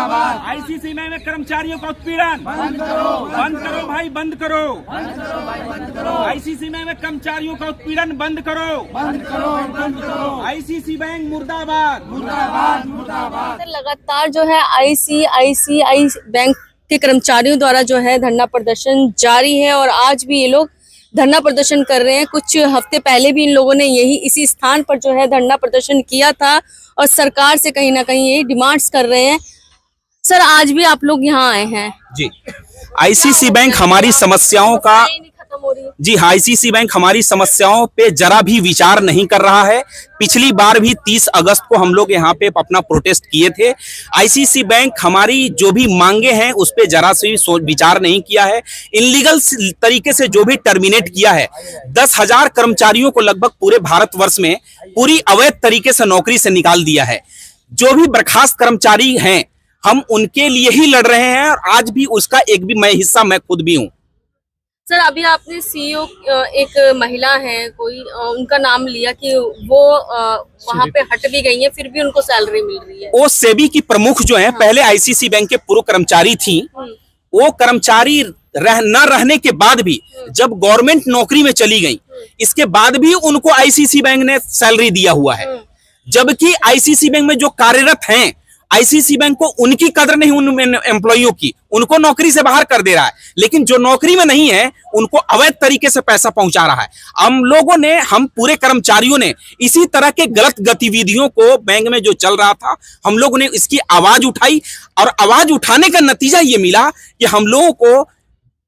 ICC में कर्मचारियों का उत्पीड़न बंद करो भाई, बंद करो। आईसीसी में कर्मचारियों का उत्पीड़न बंद करो। आईसीसी बैंक मुर्दाबाद। लगातार जो है आईसीआईसीआई बैंक के कर्मचारियों द्वारा जो है धरना प्रदर्शन जारी है और आज भी ये लोग धरना प्रदर्शन कर रहे हैं। कुछ हफ्ते पहले भी इन लोगों ने इसी स्थान पर जो है धरना प्रदर्शन किया था और सरकार से कहीं ना कहीं यही डिमांड्स कर रहे हैं। सर, आज भी आप लोग यहाँ आए हैं? जी, आईसीसी बैंक हमारी समस्याओं का जी हाँ, आईसीसी बैंक हमारी समस्याओं पे जरा भी विचार नहीं कर रहा है। पिछली बार भी 30 अगस्त को हम लोग यहाँ पे अपना प्रोटेस्ट किए थे। आईसीसी बैंक हमारी जो भी मांगे हैं उस पे जरा से भी विचार नहीं किया है। इनलीगल तरीके से जो भी टर्मिनेट किया है, 10,000 कर्मचारियों को लगभग पूरे भारतवर्ष में पूरी अवैध तरीके से नौकरी से निकाल दिया है। जो भी बर्खास्त कर्मचारी हैं, हम उनके लिए ही लड़ रहे हैं और आज भी उसका एक भी हिस्सा मैं खुद भी हूँ। सर, अभी आपने सीईओ एक महिला है कोई, उनका नाम लिया कि वो वहां पे हट भी गई है, फिर भी उनको सैलरी मिल रही है। वो सेबी की प्रमुख जो है, पहले आईसीसी बैंक के पूर्व कर्मचारी थी। वो कर्मचारी न रहने के बाद भी जब गवर्नमेंट नौकरी में चली गई, इसके बाद भी उनको आईसीसी बैंक ने सैलरी दिया हुआ है। जबकि आईसीसी बैंक में जो कार्यरत हैं, आईसीसी बैंक को उनकी कदर नहीं, उन एम्प्लॉइयों की, उनको नौकरी से बाहर कर दे रहा है। लेकिन जो नौकरी में नहीं है उनको अवैध तरीके से पैसा पहुंचा रहा है। हम पूरे कर्मचारियों ने इसी तरह के गलत गतिविधियों को बैंक में जो चल रहा था, हम लोगों ने इसकी आवाज उठाई और आवाज उठाने का नतीजा ये मिला कि हम लोगों को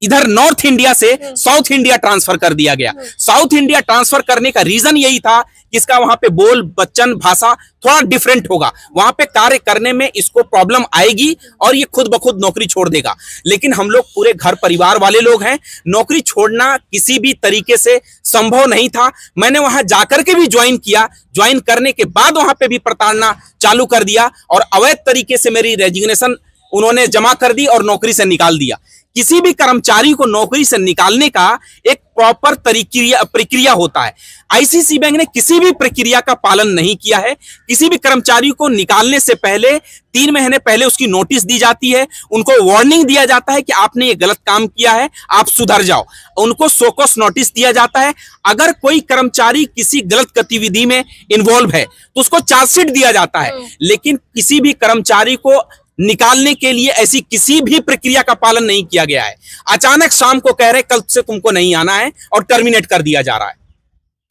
इधर नॉर्थ इंडिया से साउथ इंडिया ट्रांसफर कर दिया गया। साउथ इंडिया ट्रांसफर करने का रीजन यही था कि इसका वहां पे बोल बच्चन भाषा थोड़ा डिफरेंट होगा, वहां पे कार्य करने में इसको प्रॉब्लम आएगी और ये खुद ब खुद नौकरी छोड़ देगा। लेकिन हम लोग पूरे घर परिवार वाले लोग हैं, नौकरी छोड़ना किसी भी तरीके से संभव नहीं था। मैंने वहां जाकर के भी ज्वाइन किया, ज्वाइन करने के बाद वहां पे भी प्रताड़ना चालू कर दिया और अवैध तरीके से मेरी रेजिग्नेशन उन्होंने जमा कर दी और नौकरी से निकाल दिया। किसी भी कर्मचारी को नौकरी से निकालने का एक प्रॉपर प्रक्रिया होता है। आईसीसी बैंक ने किसी भी प्रक्रिया का पालन नहीं किया है। किसी भी कर्मचारी को निकालने से पहले 3 महीने पहले उसकी नोटिस दी जाती है, उनको वार्निंग दिया जाता है कि आपने ये गलत काम किया है, आप सुधर जाओ। उनको शोकॉस नोटिस दिया जाता है। अगर कोई कर्मचारी किसी गलत गतिविधि में इन्वॉल्व है तो उसको चार्जशीट दिया जाता है। लेकिन किसी भी कर्मचारी को निकालने के लिए ऐसी किसी भी प्रक्रिया का पालन नहीं किया गया है। अचानक शाम को कह रहे कल से तुमको नहीं आना है और टर्मिनेट कर दिया जा रहा है।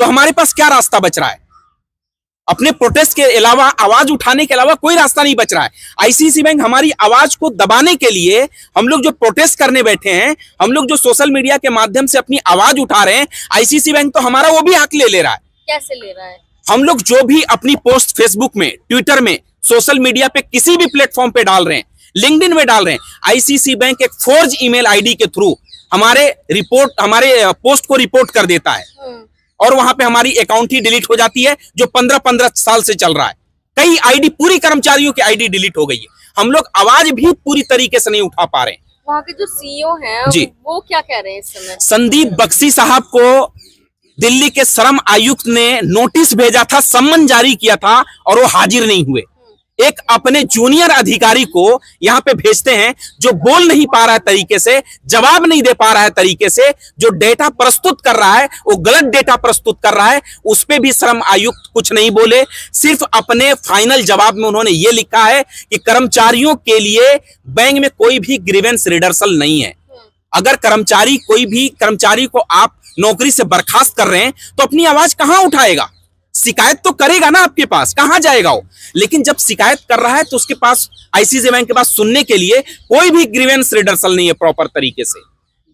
तो हमारे पास क्या रास्ता बच रहा है? अपने प्रोटेस्ट के अलावा, आवाज उठाने के अलावा कोई रास्ता नहीं बच रहा है। आईसीसी बैंक हमारी आवाज को दबाने के लिए, हम लोग जो प्रोटेस्ट करने बैठे हैं, हम लोग जो सोशल मीडिया के माध्यम से अपनी आवाज उठा रहे हैं, आईसीसी बैंक तो हमारा वो भी हक ले रहा है। कैसे ले रहा है? हम लोग जो भी अपनी पोस्ट फेसबुक में, ट्विटर में, सोशल मीडिया पे किसी भी प्लेटफॉर्म पे डाल रहे हैं, लिंक्डइन में डाल रहे हैं, आईसीसी बैंक एक फोर्ज ईमेल आईडी के थ्रू हमारे पोस्ट को रिपोर्ट कर देता है और वहां पे हमारी अकाउंट ही डिलीट हो जाती है, जो 15 साल से चल रहा है। कई आईडी, पूरी कर्मचारियों की आईडी डिलीट हो गई है। हम लोग आवाज भी पूरी तरीके से नहीं उठा पा रहे हैं। वहाँ के जो सीईओ हैं जी, वो क्या कह रहे हैं इस समय? संदीप बख्शी साहब को दिल्ली के श्रम आयुक्त ने नोटिस भेजा था, सम्मन जारी किया था और वो हाजिर नहीं हुए। एक अपने जूनियर अधिकारी को यहां पे भेजते हैं जो बोल नहीं पा रहा है तरीके से, जवाब नहीं दे पा रहा है तरीके से, जो डेटा प्रस्तुत कर रहा है वो गलत डेटा प्रस्तुत कर रहा है। उस पे भी श्रम आयुक्त कुछ नहीं बोले। सिर्फ अपने फाइनल जवाब में उन्होंने ये लिखा है कि कर्मचारियों के लिए बैंक में कोई भी ग्रीवेंस रिडर्सल नहीं है। अगर कोई भी कर्मचारी को आप नौकरी से बर्खास्त कर रहे हैं तो अपनी आवाज कहां उठाएगा? शिकायत तो करेगा ना, आपके पास कहां जाएगा वो? लेकिन जब शिकायत कर रहा है तो उसके पास, आईसीसी बैंक के पास सुनने के लिए कोई भी ग्रीवेंस रिडर्सल नहीं है प्रॉपर तरीके से।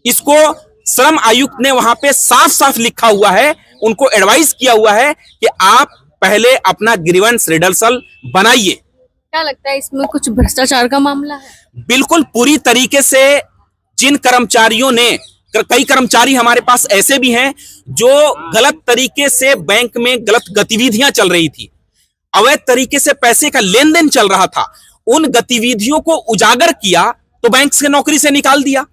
इसको श्रम आयुक्त ने वहां पे साफ साफ लिखा हुआ है, उनको एडवाइस किया हुआ है कि आप पहले अपना ग्रीवेंस रिडर्सल बनाइए। क्या लगता है इसमें कुछ भ्रष्टाचार का मामला है? बिल्कुल पूरी तरीके से। जिन कर्मचारियों ने, कई कर्मचारी हमारे पास ऐसे भी हैं जो गलत तरीके से बैंक में गलत गतिविधियां चल रही थी, अवैध तरीके से पैसे का लेन देन चल रहा था, उन गतिविधियों को उजागर किया तो बैंक से नौकरी से निकाल दिया।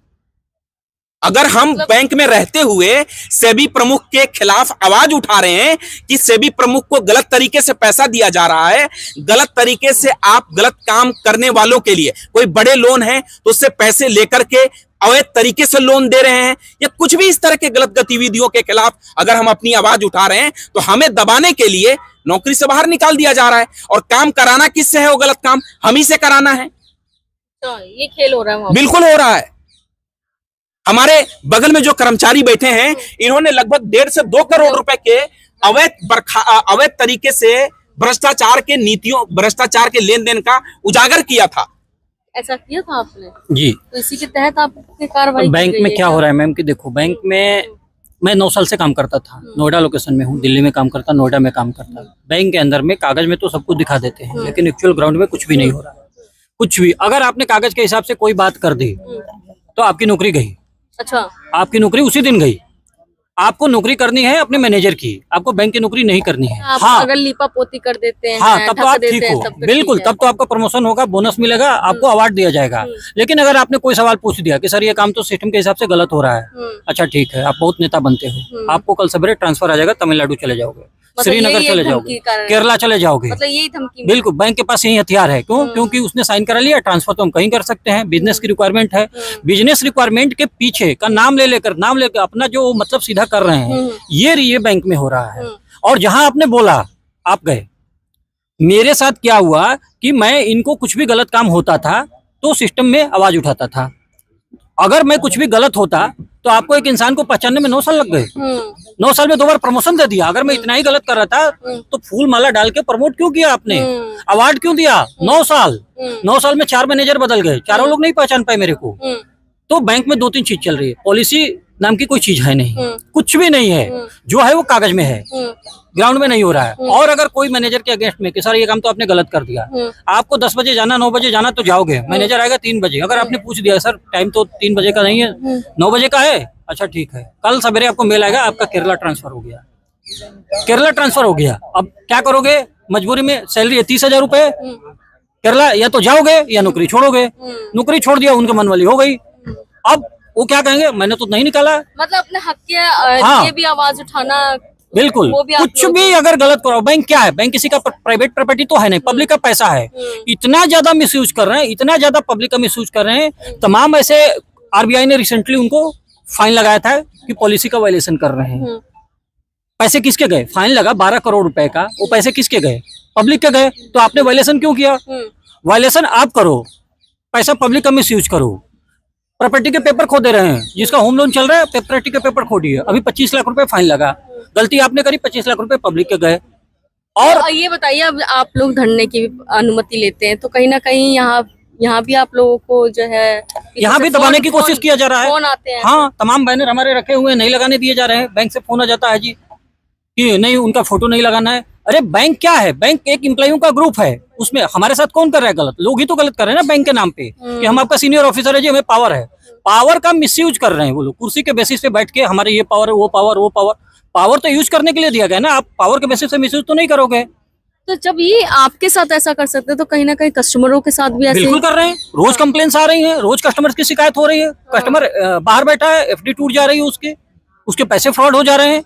अगर हम बैंक में रहते हुए सेबी प्रमुख के खिलाफ आवाज उठा रहे हैं कि सेबी प्रमुख को गलत तरीके से पैसा दिया जा रहा है, गलत तरीके से आप गलत काम करने वालों के लिए कोई बड़े लोन है तो उससे पैसे लेकर के अवैध तरीके से लोन दे रहे हैं या कुछ भी इस तरह के गलत गतिविधियों के खिलाफ अगर हम अपनी आवाज उठा रहे हैं तो हमें दबाने के लिए नौकरी से बाहर निकाल दिया जा रहा है। और काम कराना किससे है? वो गलत काम हम ही से कराना है। तो ये खेल हो रहा है, बिल्कुल हो रहा है। हमारे बगल में जो कर्मचारी बैठे हैं, इन्होंने लगभग 1.5 से 2 करोड़ रुपए के अवैध तरीके से भ्रष्टाचार के लेन देन का उजागर किया था। ऐसा किया था आपने जी। तो इसी के तहत आपकी कार्रवाई बैंक में क्या हो रहा है मैम कि देखो, बैंक में मैं 9 साल से काम करता था, नोएडा लोकेशन में हूँ, दिल्ली में काम करता, नोएडा में काम करता। बैंक के अंदर में कागज में तो सब कुछ दिखा देते हैं, लेकिन एक्चुअल ग्राउंड में कुछ भी नहीं हो रहा। कुछ भी अगर आपने कागज के हिसाब से कोई बात कर दी तो आपकी नौकरी गई। अच्छा, आपकी नौकरी उसी दिन गई। आपको नौकरी करनी है अपने मैनेजर की, आपको बैंक की नौकरी नहीं करनी है। आप हाँ, अगर लीपा पोती कर देते हैं, हाँ, तब तो आप देते ठीक हैं, हो, तब तो बिल्कुल, ठीक है। तब तो आपका प्रमोशन होगा, बोनस मिलेगा, आपको अवार्ड दिया जाएगा। लेकिन अगर आपने कोई सवाल पूछ दिया कि सर ये काम तो सिस्टम के हिसाब से गलत हो रहा है, अच्छा ठीक है, आप बहुत नेता बनते हो, आपको कल सवेरे ट्रांसफर आ जाएगा, तमिलनाडु चले जाओगे, श्रीनगर यही चले एक जाओगे, धमकी का- केरला चले जाओगे। मतलब यही धमकी बिल्कुल, बैंक के पास यही हथियार है। क्यों? क्योंकि उसने साइन करा लिया, ट्रांसफर तो हम कहीं कर सकते हैं, बिजनेस की रिक्वायरमेंट है। बिजनेस रिक्वायरमेंट के पीछे का नाम लेकर अपना जो मतलब सीधा कर रहे हैं, ये बैंक में हो रहा है। और जहां आपने बोला आप गए, मेरे साथ क्या हुआ कि मैं इनको कुछ भी गलत काम होता था तो सिस्टम में आवाज उठाता था। अगर मैं कुछ भी गलत होता तो आपको एक इंसान को पहचानने में 9 साल लग गए। 9 साल में 2 बार प्रमोशन दे दिया। अगर मैं इतना ही गलत कर रहा था तो फूल माला डाल के प्रमोट क्यों किया आपने? अवार्ड क्यों दिया? 9 साल 9 साल में 4 मैनेजर बदल गए, चारों लोग नहीं पहचान पाए मेरे को। तो बैंक में 2-3 चीज चल रही है। पॉलिसी नाम की कोई चीज है नहीं, कुछ भी नहीं है। जो है वो कागज में है, ग्राउंड में नहीं हो रहा है। और अगर कोई मैनेजर के अगेंस्ट में कि सर ये काम तो आपने गलत कर दिया, आपको 10 बजे जाना, 9 बजे जाना तो जाओगे, मैनेजर आएगा 3 बजे। अगर आपने पूछ दिया सर टाइम तो 3 बजे का नहीं है, 9 बजे का है, अच्छा ठीक है, कल सवेरे आपको मेल आएगा आपका केरला ट्रांसफर हो गया। केरला ट्रांसफर हो गया, अब क्या करोगे? मजबूरी में सैलरी है 30,000 रुपए, केरला या तो जाओगे या नौकरी छोड़ोगे। नौकरी छोड़ दिया, उनके मन वाली हो गई। अब वो क्या कहेंगे, मैंने तो नहीं निकाला। मतलब अपने हक के हाँ। लिए भी आवाज उठाना, बिल्कुल, वो भी आप कुछ लोग- भी अगर गलत करो। बैंक क्या है? बैंक किसी का प्राइवेट प्रॉपर्टी तो है नहीं, पब्लिक का पैसा है। इतना ज्यादा मिसयूज कर रहे हैं, इतना ज्यादा पब्लिक का मिसयूज कर रहे हैं। तमाम ऐसे आरबीआई ने रिसेंटली उनको फाइन लगाया था कि पॉलिसी का वायलेशन कर रहे हैं। पैसे किसके गए? फाइन लगा 12 करोड़ रुपए का, वो पैसे किसके गए? पब्लिक के गए। तो आपने वायलेशन क्यों किया? वायलेशन आप करो, पैसा पब्लिक का मिसयूज करो। प्रॉपर्टी के पेपर खो दे रहे हैं, जिसका होम लोन चल रहा है प्रॉपर्टी के पेपर खो दिए, अभी 25 लाख रुपए फाइन लगा। गलती आपने करी, 25 लाख रुपए पब्लिक के गए। और तो ये बताइए, अब आप लोग धरने की अनुमति लेते हैं तो कहीं ना कहीं यहाँ भी आप लोगों को जो है यहाँ भी दबाने की कोशिश किया जा रहा है। फोन आते हैं। हाँ, तमाम बैनर हमारे रखे हुए नहीं लगाने दिए जा रहे हैं। बैंक से फोन आ जाता है जी कि नहीं, उनका फोटो नहीं लगाना है। अरे बैंक क्या है? बैंक एक एम्प्लॉइयों का ग्रुप है, उसमें हमारे साथ कौन कर रहा है गलत? लोग ही तो गलत कर रहे हैं ना बैंक के नाम पे कि हम आपका सीनियर ऑफिसर है जी, हमें पावर है। पावर का मिसयूज कर रहे हैं वो लोग, कुर्सी के बेसिस पे बैठ के हमारे ये पावर है, वो पावर, वो पावर। पावर तो यूज करने के लिए दिया गया ना, आप पावर के बेसिस पे मिसयूज तो नहीं करोगे। तो जब ये आपके साथ ऐसा कर सकते हैं तो कहीं ना कहीं कस्टमरों के साथ भी ऐसे बिल्कुल कर रहे हैं। रोज कंप्लेंट्स आ रही हैं, रोज कस्टमर की शिकायत हो रही है। कस्टमर बाहर बैठा है, एफडी टूट जा रही है, उसके पैसे फ्रॉड हो जा रहे हैं।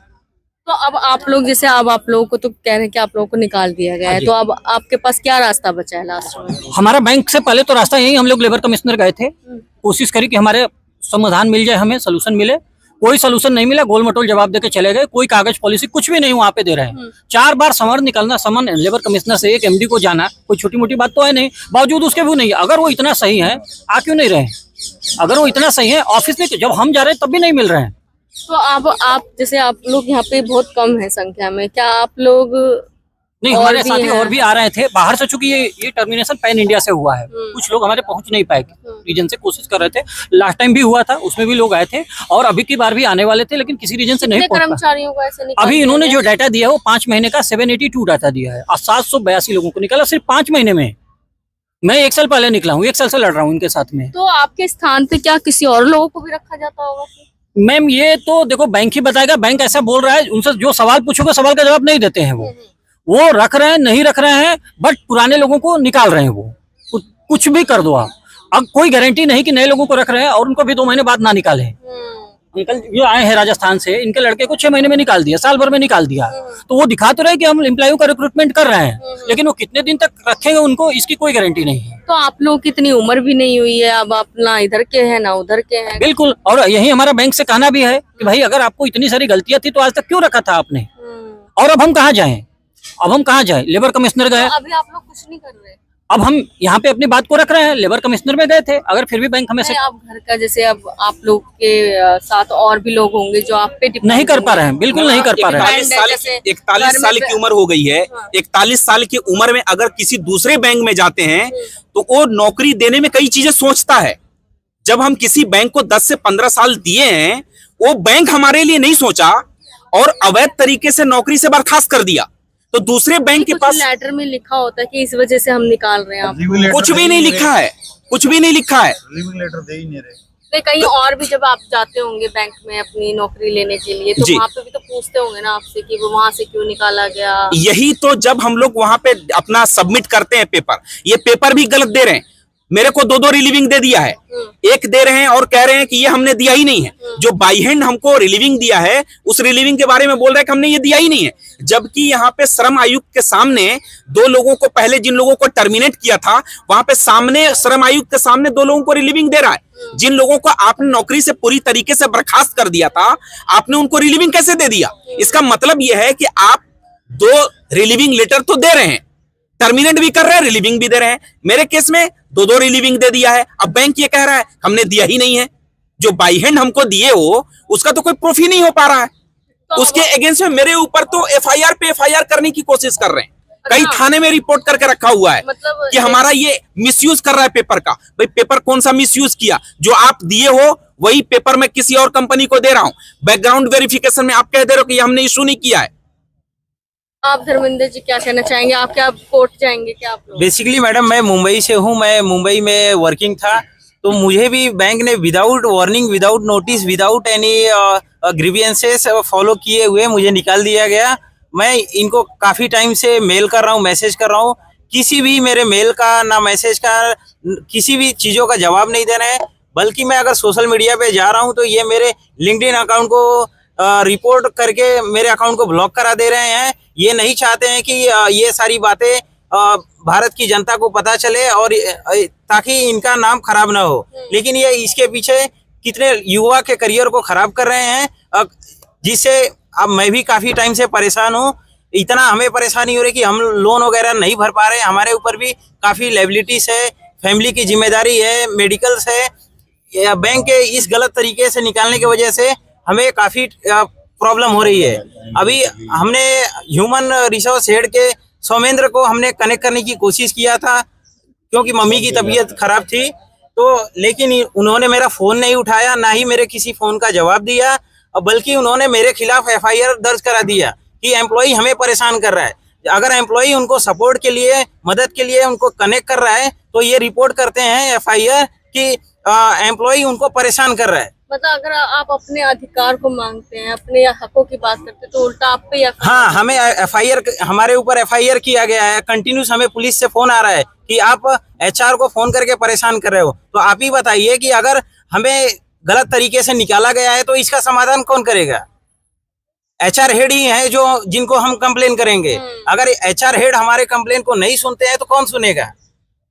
तो अब आप लोग जैसे अब आप लोगों को तो कह रहे हैं कि आप लोगों को निकाल दिया गया है, तो अब आपके पास क्या रास्ता बचा है लास्ट में? हमारा बैंक से पहले तो रास्ता यही, हम लोग लेबर कमिश्नर गए थे, कोशिश करी कि हमारे समाधान मिल जाए, हमें सोल्यूशन मिले। कोई सोल्यूशन नहीं मिला, गोल मटोल जवाब देके चले गए। कोई कागज पॉलिसी कुछ भी नहीं वहाँ पे दे रहे हैं। 4 बार समन लेबर कमिश्नर से, एक एमडी को जाना, कोई छोटी मोटी बात तो है नहीं, बावजूद उसके भी नहीं। अगर वो इतना सही है, आ क्यों नहीं रहे? अगर वो इतना सही है, ऑफिस में जब हम जा रहे हैं तब भी नहीं मिल रहे हैं। तो अब आप जैसे आप लोग यहाँ पे बहुत कम है संख्या में, क्या आप लोग नहीं, और हमारे भी साथी हैं? और भी आ रहे थे बाहर से, चूंकि ये टर्मिनेशन पैन इंडिया से हुआ है। कुछ लोग हमारे पहुंच नहीं पाए, रीजन से कोशिश कर रहे थे। लास्ट टाइम भी हुआ था, उसमें भी लोग आए थे, और अभी की बार भी आने वाले थे, लेकिन किसी रीजन से नहीं कितने पहुंच पाए। कर्मचारियों को ऐसे निकाल अभी दिया इन्होंने गया? जो डाटा दिया है वो 5 महीने का 782 डाटा दिया है, और 782 लोगों को निकाला सिर्फ 5 महीने में। मैं 1 साल पहले निकला हूँ, 1 साल से लड़ रहा हूँ इनके साथ में। तो आपके स्थान पे क्या किसी और लोगों को भी रखा जाता होगा? मैम ये तो देखो बैंक ही बताएगा। बैंक ऐसा बोल रहा है, उनसे जो सवाल पूछोगे सवाल का जवाब नहीं देते हैं। वो रख रहे हैं, नहीं रख रहे हैं, बट पुराने लोगों को निकाल रहे हैं। वो कुछ भी कर दो आप, अब कोई गारंटी नहीं कि नए लोगों को रख रहे हैं और उनको भी 2 महीने बाद ना निकालें। अंकल जो आए हैं राजस्थान से, इनके लड़के को 6 महीने में निकाल दिया, साल भर में निकाल दिया। तो वो दिखा तो रहे कि हम एम्प्लॉय का रिक्रूटमेंट कर रहे हैं, लेकिन वो कितने दिन तक रखेंगे उनको, इसकी कोई गारंटी नहीं है। तो आप लोगों की इतनी उम्र भी नहीं हुई है, अब आप ना इधर के हैं ना उधर के हैं। बिल्कुल, और यही हमारा बैंक से कहना भी है कि भाई अगर आपको इतनी सारी गलतियां थी तो आज तक क्यों रखा था आपने, और अब हम कहाँ जाएं? अब हम कहाँ जाएं? लेबर कमिश्नर गए, तो अभी आप लोग कुछ नहीं कर रहे। अब हम यहाँ पे अपनी बात को रख रहे हैं। लेबर कमिश्नर में गए थे, अगर फिर भी बैंक हमें से आप घर का, जैसे अब आप लोग के साथ और भी लोग होंगे जो आप पे depend नहीं कर पा होंगे। रहे हैं, बिल्कुल नहीं कर पा रहे हैं। 41 साल की उम्र हो गई है। 41 साल की उम्र में अगर किसी दूसरे बैंक में जाते हैं तो वो नौकरी देने में कई चीजें सोचता है। जब हम किसी बैंक को 10 से 15 साल दिए हैं, वो बैंक हमारे लिए नहीं सोचा और अवैध तरीके से नौकरी से बर्खास्त कर दिया, तो दूसरे बैंक के पास लेटर में लिखा होता है कि इस वजह से हम निकाल रहे हैं आप। कुछ भी नहीं लिखा है, कुछ भी नहीं लिखा है। लिविंग लेटर दे ही नहीं रहे। तो कहीं और भी जब आप जाते होंगे बैंक में अपनी नौकरी लेने के लिए, तो जी। वहाँ पे भी तो पूछते होंगे ना आपसे कि वो वहाँ से क्यों निकाला गया। यही तो जब हम लोग वहां पे अपना सबमिट करते हैं पेपर, ये पेपर भी गलत दे रहे हैं। मेरे को 2 रिलीविंग दे दिया है, एक दे रहे हैं और कह रहे हैं कि ये हमने दिया ही नहीं है। जो बाई हैंड हमको रिलीविंग दिया है, उस रिलीविंग के बारे में बोल रहे हैं कि हमने ये दिया ही नहीं है, जबकि यहाँ पे श्रम आयुक्त के सामने 2 लोगों को, पहले जिन लोगों को टर्मिनेट किया था, वहां पे सामने श्रम आयुक्त के सामने 2 लोगों को रिलीविंग दे रहा है। जिन लोगों को आपने नौकरी से पूरी तरीके से बर्खास्त कर दिया था, आपने उनको रिलीविंग कैसे दे दिया? इसका मतलब यह है कि आप 2 रिलीविंग लेटर तो दे रहे हैं, टर्मिनेट भी कर रहे हैं, रिलीविंग भी दे रहे हैं। मेरे केस में 2 रिलीविंग दे दिया है। अब बैंक ये कह रहा है हमने दिया ही नहीं है। जो बाई हैंड हमको दिए हो उसका तो कोई प्रूफ ही नहीं हो पा रहा है। उसके अगेंस्ट में मेरे ऊपर तो एफआईआर पे एफआईआर करने की कोशिश कर रहे हैं। कई थाने में रिपोर्ट करके रखा हुआ है मतलब कि हमारा ये मिसयूज कर रहा है पेपर का। भाई पेपर कौन सा मिसयूज किया? जो आप दिए हो वही पेपर मैं किसी और कंपनी को दे रहा हूं। बैकग्राउंड वेरिफिकेशन में आप कह दे रहे हो कि हमने इशू नहीं किया है। आप धर्मेंद्र जी क्या कहना चाहेंगे? आप क्या कोर्ट जाएंगे क्या आप लोग? बेसिकली मैडम मैं मुंबई से हूँ, मैं मुंबई में वर्किंग था, तो मुझे भी बैंक ने without warning, without notice, without any grievances follow किए हुए मुझे निकाल दिया गया। मैं इनको काफ़ी टाइम से मेल कर रहा हूँ, मैसेज कर रहा हूँ, किसी भी मेरे मेल का ना मैसेज का किसी भी चीज़ों का जवाब नहीं दे रहे हैं। बल्कि मैं अगर सोशल मीडिया पे जा रहा हूँ तो ये मेरे लिंक्डइन अकाउंट को रिपोर्ट करके मेरे अकाउंट को ब्लॉक करा दे रहे हैं। ये नहीं चाहते हैं कि ये सारी बातें भारत की जनता को पता चले और ताकि इनका नाम खराब ना हो। लेकिन ये इसके पीछे कितने युवा के करियर को खराब कर रहे हैं, जिससे अब मैं भी काफ़ी टाइम से परेशान हूँ। इतना हमें परेशानी हो रही कि हम लोन वगैरह नहीं भर पा रहे। हमारे ऊपर भी काफ़ी लायबिलिटीज है, फैमिली की जिम्मेदारी है, मेडिकल्स है। बैंक के इस गलत तरीके से निकालने की वजह से हमें काफ़ी प्रॉब्लम हो रही है। अभी हमने ह्यूमन रिसोर्स हेड के सौमेंद्र को हमने कनेक्ट करने की कोशिश किया था, क्योंकि मम्मी की तबीयत खराब थी, तो लेकिन उन्होंने मेरा फ़ोन नहीं उठाया, ना ही मेरे किसी फ़ोन का जवाब दिया, और बल्कि उन्होंने मेरे खिलाफ एफआईआर दर्ज करा दिया कि एम्प्लॉई हमें परेशान कर रहा है। अगर एम्प्लॉई उनको सपोर्ट के लिए, मदद के लिए उनको कनेक्ट कर रहा है तो ये रिपोर्ट करते हैं एफआईआर कि एम्प्लॉई उनको परेशान कर रहा है। मतलब अगर आप अपने अधिकार को मांगते हैं, अपने हकों की बात करते हैं, तो उल्टा आप पे हाँ, हमें एफआईआर, हमारे ऊपर एफआईआर किया गया है। कंटिन्यूस हमें पुलिस से फोन आ रहा है कि आप एचआर को फोन करके परेशान कर रहे हो। तो आप ही बताइए कि अगर हमें गलत तरीके से निकाला गया है तो इसका समाधान कौन करेगा? एचआर हेड ही है जो जिनको हम कंप्लेन करेंगे। अगर एचआर हेड हमारे कंप्लेन को नहीं सुनते हैं तो कौन सुनेगा?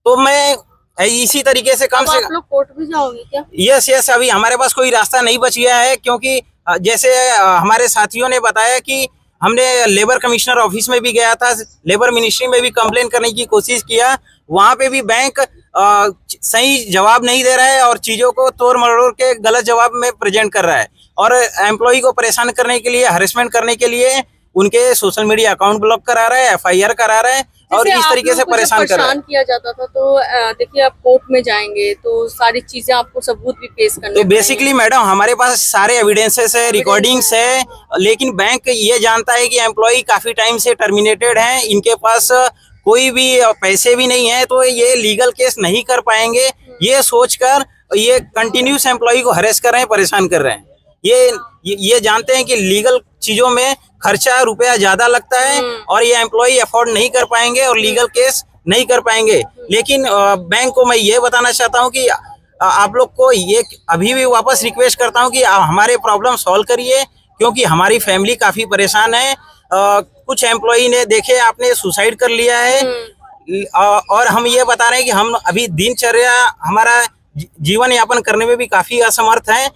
तो मैं इसी तरीके से कम से आप लोग कोर्ट भी जाओगे क्या? यस, अभी हमारे पास कोई रास्ता नहीं बच गया है, क्योंकि जैसे हमारे साथियों ने बताया कि हमने लेबर कमिश्नर ऑफिस में भी गया था, लेबर मिनिस्ट्री में भी कंप्लेन करने की कोशिश किया। वहां पे भी बैंक सही जवाब नहीं दे रहा है और चीज़ों को तोड़ मरोड़ के गलत जवाब में प्रेजेंट कर रहा है, और एम्प्लॉय को परेशान करने के लिए, हरेसमेंट करने के लिए उनके सोशल मीडिया अकाउंट ब्लॉक करा रहा है, एफआईआर करा रहा है और इस तरीके से परेशान कर रहा है। किया जाता था तो देखिए आप कोर्ट में जाएंगे तो सारी चीजें आपको सबूत भी पेश करने तो बेसिकली मैडम हमारे पास सारे एविडेंसेस है, रिकॉर्डिंग्स है, लेकिन बैंक ये जानता है कि एम्प्लॉय काफी टाइम से टर्मिनेटेड हैं, इनके पास कोई भी पैसे भी नहीं है, तो ये लीगल केस नहीं कर पाएंगे। ये सोचकर ये कंटिन्यूस एम्प्लॉय को हरेस कर रहे हैं, परेशान कर रहे हैं। ये जानते हैं कि लीगल चीजों में खर्चा रुपया ज्यादा लगता है और ये एम्प्लॉय अफोर्ड नहीं कर पाएंगे और लीगल केस नहीं कर पाएंगे। लेकिन बैंक को मैं ये बताना चाहता हूँ कि आप लोग को ये अभी भी वापस रिक्वेस्ट करता हूँ कि आप हमारे प्रॉब्लम सॉल्व करिए, क्योंकि हमारी फैमिली काफी परेशान है। कुछ एम्प्लॉई ने देखे आपने सुसाइड कर लिया है, और हम ये बता रहे हैं कि हम अभी दिनचर्या हमारा जीवन यापन करने में भी काफी असमर्थ हैं।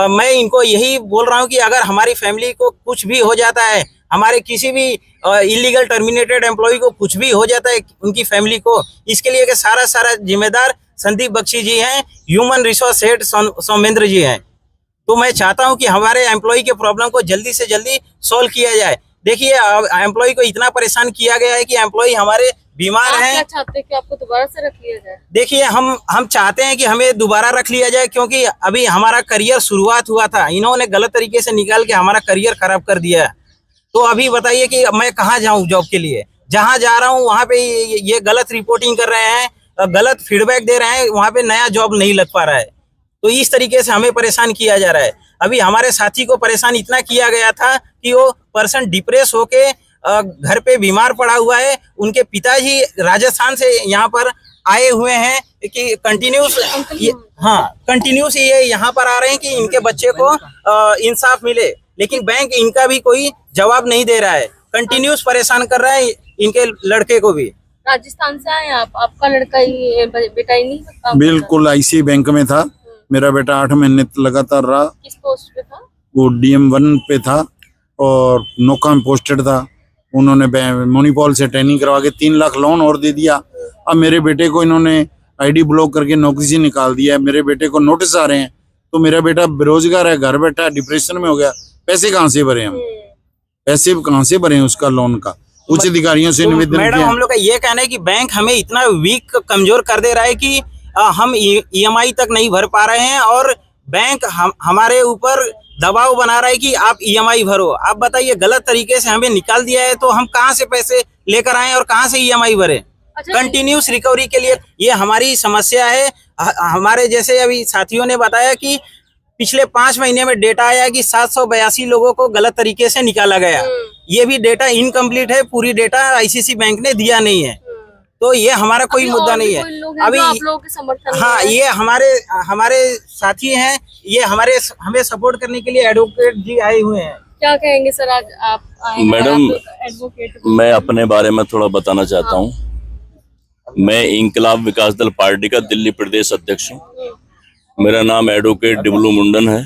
मैं इनको यही बोल रहा हूँ कि अगर हमारी फैमिली को कुछ भी हो जाता है, हमारे किसी भी इलीगल टर्मिनेटेड एम्प्लॉय को कुछ भी हो जाता है उनकी फैमिली को, इसके लिए सारा जिम्मेदार संदीप बख्शी जी हैं, ह्यूमन रिसोर्स हेड सौमेंद्र जी हैं। तो मैं चाहता हूं कि हमारे एम्प्लॉय के प्रॉब्लम को जल्दी से जल्दी सॉल्व किया जाए। देखिए एम्प्लॉय को इतना परेशान किया गया है कि एम्प्लॉय हमारे बीमार आप हैं। क्या चाहते हैं कि आपको दोबारा से रख लिया जाए? देखिए हम चाहते हैं कि हमें दोबारा रख लिया जाए, क्योंकि अभी हमारा करियर शुरुआत हुआ था, इन्होंने गलत तरीके से निकाल के हमारा करियर खराब कर दिया है। तो अभी बताइए कि मैं कहाँ जाऊँ जॉब के लिए? जहाँ जा रहा हूँ वहाँ पे ये गलत रिपोर्टिंग कर रहे हैं, गलत फीडबैक दे रहे हैं, वहाँ पे नया जॉब नहीं लग पा रहा है। तो इस तरीके से हमें परेशान किया जा रहा है। अभी हमारे साथी को परेशान इतना किया गया था कि वो पर्सन डिप्रेस होके घर पे बीमार पड़ा हुआ है। उनके पिताजी राजस्थान से यहाँ पर आए हुए हैं कि कंटिन्यूस ये यहाँ पर आ रहे हैं कि इनके बच्चे को इंसाफ मिले, लेकिन बैंक इनका भी कोई जवाब नहीं दे रहा है, कंटिन्यूस परेशान कर रहा है इनके लड़के को भी। राजस्थान से आए आप? आपका लड़का ही बेटा ही नहीं काम करता? बिल्कुल आईसीआईसी बैंक में था। मेरा बेटा 8 महीने लगातार रहा। किस पोस्ट पे था? वो DM1 पे था और नौका में पोस्टेड था। उन्होंने मोनीपॉल से ट्रेनिंग करवा के 3 लाख लोन और दे दिया। अब मेरे बेटे को इन्होंने आईडी ब्लॉक करके नौकरी से निकाल दिया है। मेरे बेटे को नोटिस आ रहे हैं, तो मेरा बेटा बेरोजगार है, घर बैठा है, डिप्रेशन में हो गया। पैसे कहाँ से भरे हम? पैसे कहाँ से भरे उसका लोन का? उच्च अधिकारियों से निवेदन मैडम किया। हम लोग का ये कहना है कि बैंक हमें इतना वीक कमजोर कर दे रहा है कि हम EMI तक नहीं भर पा रहे हैं, और बैंक हमारे ऊपर दबाव बना रहा है कि आप EMI भरो। आप बताइए, गलत तरीके से हमें निकाल दिया है, तो हम कहाँ से पैसे लेकर आए और कहाँ से EMI भरे? कंटिन्यूस रिकवरी के लिए ये हमारी समस्या है। हमारे जैसे अभी साथियों ने बताया कि पिछले 5 महीने में डेटा आया कि 782 लोगों को गलत तरीके से निकाला गया। ये भी डेटा इनकम्प्लीट है, पूरी डेटा ICICI बैंक ने दिया नहीं है। तो ये हमारा कोई मुद्दा नहीं है। अभी आप लोगों के समर्थन हाँ, ये हमारे साथी हैं, ये हमें सपोर्ट करने के लिए एडवोकेट जी आए हुए हैं। क्या कहेंगे सर, आज आप आए हैं? मैडम, आप एडवोकेट। मैं अपने बारे में थोड़ा बताना चाहता हूँ। मैं इंकलाब विकास दल पार्टी का दिल्ली प्रदेश अध्यक्ष हूँ। मेरा नाम एडवोकेट डिबलू मुंडन है।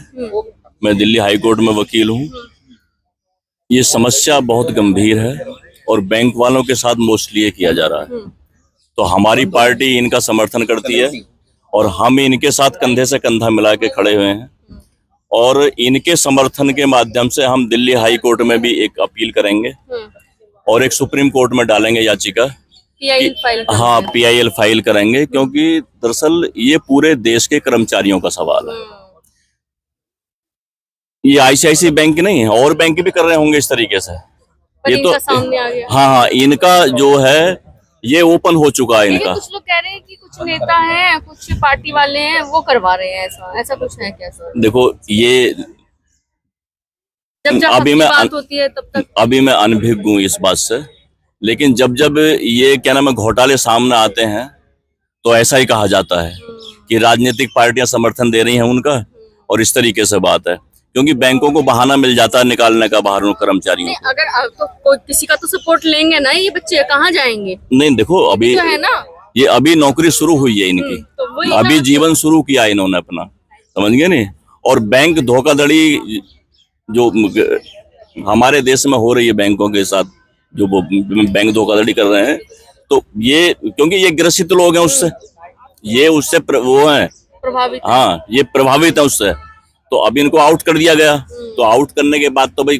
मैं दिल्ली हाई कोर्ट में वकील हूँ। ये समस्या बहुत गंभीर है और बैंक वालों के साथ मोस्टली ये किया जा रहा है। तो हमारी पार्टी इनका समर्थन करती है और हम इनके साथ कंधे से कंधा मिला के खड़े हुए हैं, और इनके समर्थन के माध्यम से हम दिल्ली हाई कोर्ट में भी एक अपील करेंगे और एक सुप्रीम कोर्ट में डालेंगे याचिका। PIL file? हाँ, PIL फाइल करेंगे, क्योंकि दरअसल ये पूरे देश के कर्मचारियों का सवाल है। ये ICICI बैंक नहीं है, और बैंक भी कर रहे होंगे इस तरीके से। पर ये इनका तो सामने आ गया। हाँ, इनका जो है ये ओपन हो चुका है इनका। कुछ लोग कह रहे हैं कि कुछ नेता हैं, कुछ पार्टी वाले हैं, वो करवा रहे हैं। ऐसा कुछ है क्या सर? देखो, ये जब अभी मैं बात होती है तब तक अभी मैं अनभिज्ञ हूँ इस बात से, लेकिन जब ये क्या नाम है घोटाले सामने आते हैं तो ऐसा ही कहा जाता है कि राजनीतिक पार्टियां समर्थन दे रही हैं उनका, और इस तरीके से बात है, क्योंकि बैंकों को बहाना मिल जाता है निकालने का बाहर उन कर्मचारियों को। अगर तो किसी का तो सपोर्ट लेंगे ना, ये बच्चे कहाँ जाएंगे? नहीं, देखो अभी जो है ना, ये अभी नौकरी शुरू हुई है इनकी, तो वही अभी जीवन शुरू किया इन्होंने अपना, समझ गए नहीं। और बैंक धोखाधड़ी जो हमारे देश में हो रही है बैंकों के साथ, जो वो बैंक धोखाधड़ी कर रहे हैं, तो ये क्योंकि ये ग्रसित लोग हैं उससे, ये उससे वो हैं प्रभावित। हाँ, ये प्रभावित है उससे। तो अब इनको आउट कर दिया गया, तो आउट करने के बाद तो भाई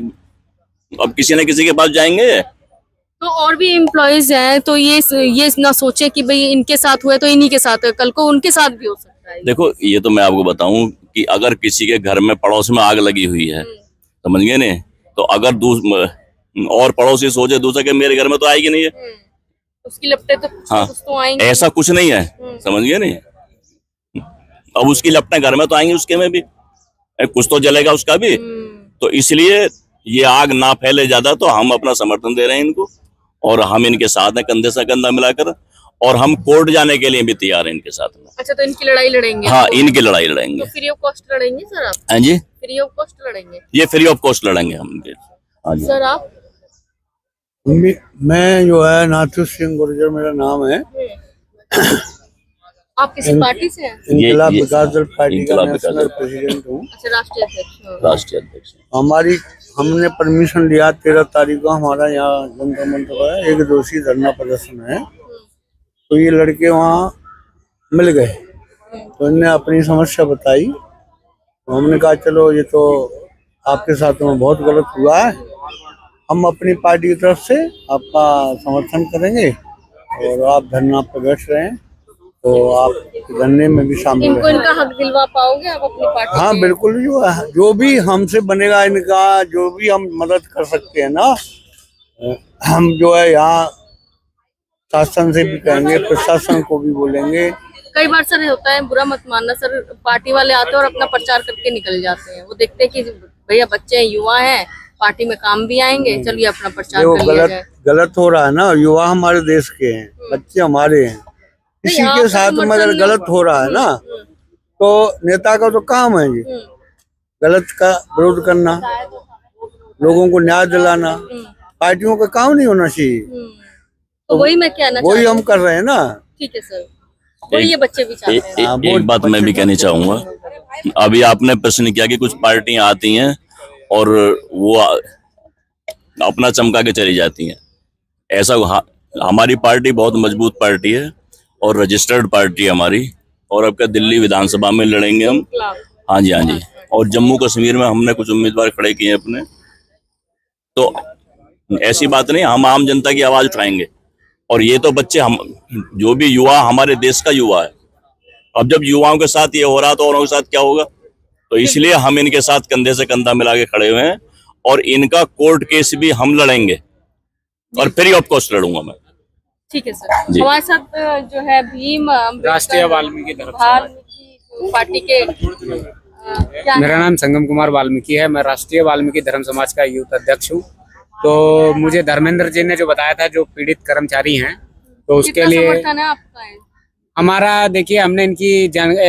अब किसी न किसी के पास जाएंगे। तो और भी एम्प्लॉयज हैं, तो ये ना सोचे कि भाई इनके साथ हुआ है तो इन्हीं के साथ है, कल को उनके साथ भी हो सकता है। देखो, ये तो मैं आपको बताऊं कि अगर किसी के घर में पड़ोस में आग लगी हुई है, समझ गए नहीं, तो अगर और पड़ोसी सोचे दूसरा कि मेरे घर में तो आएगी नहीं है, उसकी लपटें तो हाँ, कुछ तो आएंगी। ऐसा कुछ नहीं है, समझ गए नहीं। अब उसकी लपटें घर में तो आएंगी, उसके में भी कुछ तो जलेगा उसका भी। तो इसलिए ये आग ना फैले ज्यादा, तो हम अपना समर्थन दे रहे हैं इनको, और हम इनके साथ हैं कंधे से कंधा मिलाकर। और हम कोर्ट जाने के लिए भी तैयार हैं इनके साथ में। अच्छा, तो इनकी लड़ाई लड़ेंगे? हाँ, इनकी लड़ाई लड़ेंगे। तो फ्री ऑफ कॉस्ट लड़ेंगे सर आप? हाँ जी, फ्री ऑफ कॉस्ट लड़ेंगे? ये फ्री ऑफ कॉस्ट लड़ेंगे हम इनके। हाँ जी। सर आप? मैं जो है नाथू सिंह गुर्जर मेरा नाम है। आप किसी पार्टी से हैं? इनकलाब विकास दल पार्टी का इनकलाब विकास नेशनल दल। प्रेसिडेंट हूँ। अच्छा, राष्ट्रीय अध्यक्ष हो। राष्ट्रीय अध्यक्ष। हमने परमिशन लिया 13 तारीख को हमारा यहाँ जंतर मंतर पर है, एक दोषी धरना प्रदर्शन है। तो ये लड़के वहाँ मिल गए, तो इनने अपनी समस्या बताई। तो हमने कहा चलो ये तो आपके साथ में बहुत गलत हुआ है, हम अपनी पार्टी की तरफ से आपका समर्थन करेंगे और आप धरना पर बैठ रहे हैं तो आप धरने में भी शामिल इनको रहें। इनका हक दिलवा पाओगे आप अपनी पार्टी हाँ से? बिल्कुल, जो भी हमसे बनेगा इनका, जो भी हम मदद कर सकते हैं ना, हम जो है यहाँ शासन से भी कहेंगे, प्रशासन को भी बोलेंगे। कई बार सर होता है, बुरा मत मानना सर, पार्टी वाले आते हैं और अपना प्रचार करके निकल जाते हैं। वो देखते हैं कि भैया बच्चे हैं, युवा हैं, पार्टी में काम भी आएंगे, चलिए अपना प्रचार कर लिया जाए। गलत हो रहा है ना, युवा हमारे देश के हैं, बच्चे हमारे हैं, इसी के साथ में अगर गलत हो रहा है ना, तो नेता का तो काम है जी गलत का विरोध करना, लोगों को न्याय दिलाना। पार्टियों का काम नहीं होना चाहिए। तो वही मैं कहना वही हम कर रहे हैं ना। ठीक है सर, वही ये बच्चे भी चाहते हैं। एक बात मैं भी कहनी चाहूंगा। अभी आपने प्रश्न किया कि कुछ पार्टियां आती हैं और वो अपना चमका के चली जाती हैं। ऐसा हमारी पार्टी बहुत मजबूत पार्टी है और रजिस्टर्ड पार्टी है हमारी, और अब क्या दिल्ली विधानसभा में लड़ेंगे हम। हाँ जी, हाँ जी। और जम्मू कश्मीर में हमने कुछ उम्मीदवार खड़े किए हैं अपने। तो ऐसी बात नहीं, हम आम जनता की आवाज उठाएंगे। और ये तो बच्चे, हम जो भी युवा हमारे देश का युवा है, अब जब युवाओं के साथ ये हो रहा तो औरों के साथ क्या होगा। तो इसलिए हम इनके साथ कंधे से कंधा मिला के खड़े हुए हैं और इनका कोर्ट केस भी हम लड़ेंगे और फ्री ऑफ कॉस्ट लड़ूंगा मैं। ठीक है सर। हमारे साथ जो है भीम राष्ट्रीय वाल्मीकि धर्म पार्टी के क्या मेरा नाम संगम कुमार वाल्मीकि है। मैं राष्ट्रीय वाल्मीकि धर्म समाज का यूथ अध्यक्ष हूँ। तो मुझे धर्मेंद्र जी ने जो बताया था, जो पीड़ित कर्मचारी हैं, तो उसके लिए समर्थन है आपका? हमारा, देखिए, हमने इनकी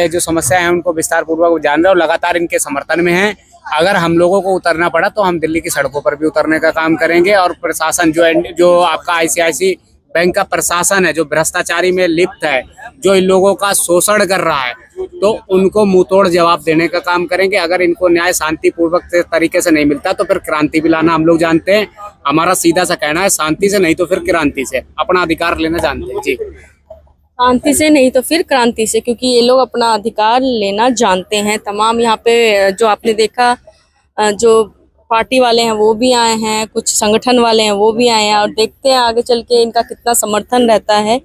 जो समस्या है उनको विस्तार पूर्वक जान रहे और लगातार इनके समर्थन में हैं। अगर हम लोगों को उतरना पड़ा तो हम दिल्ली की सड़कों पर भी उतरने का काम करेंगे। और प्रशासन जो आपका ICICI बैंक का प्रशासन है, जो भ्रष्टाचारी में लिप्त है, जो इन लोगों का शोषण कर रहा है, तो उनको मुंहतोड़ जवाब देने का काम करेंगे। अगर इनको न्याय शांतिपूर्वक तरीके से नहीं मिलता तो फिर क्रांति भी लाना हम लोग जानते हैं। हमारा सीधा सा कहना है, शांति से नहीं तो फिर क्रांति से अपना अधिकार लेना जानते हैं जी। शांति से नहीं तो फिर क्रांति से, क्योंकि ये लोग अपना अधिकार लेना जानते हैं। तमाम यहाँ पे जो आपने देखा, जो पार्टी वाले हैं वो भी आए हैं, कुछ संगठन वाले हैं वो भी आए हैं, और देखते हैं आगे चल के इनका कितना समर्थन रहता है।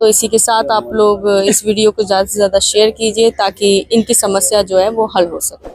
तो इसी के साथ आप लोग इस वीडियो को ज़्यादा से ज़्यादा शेयर कीजिए ताकि इनकी समस्या जो है वो हल हो सके।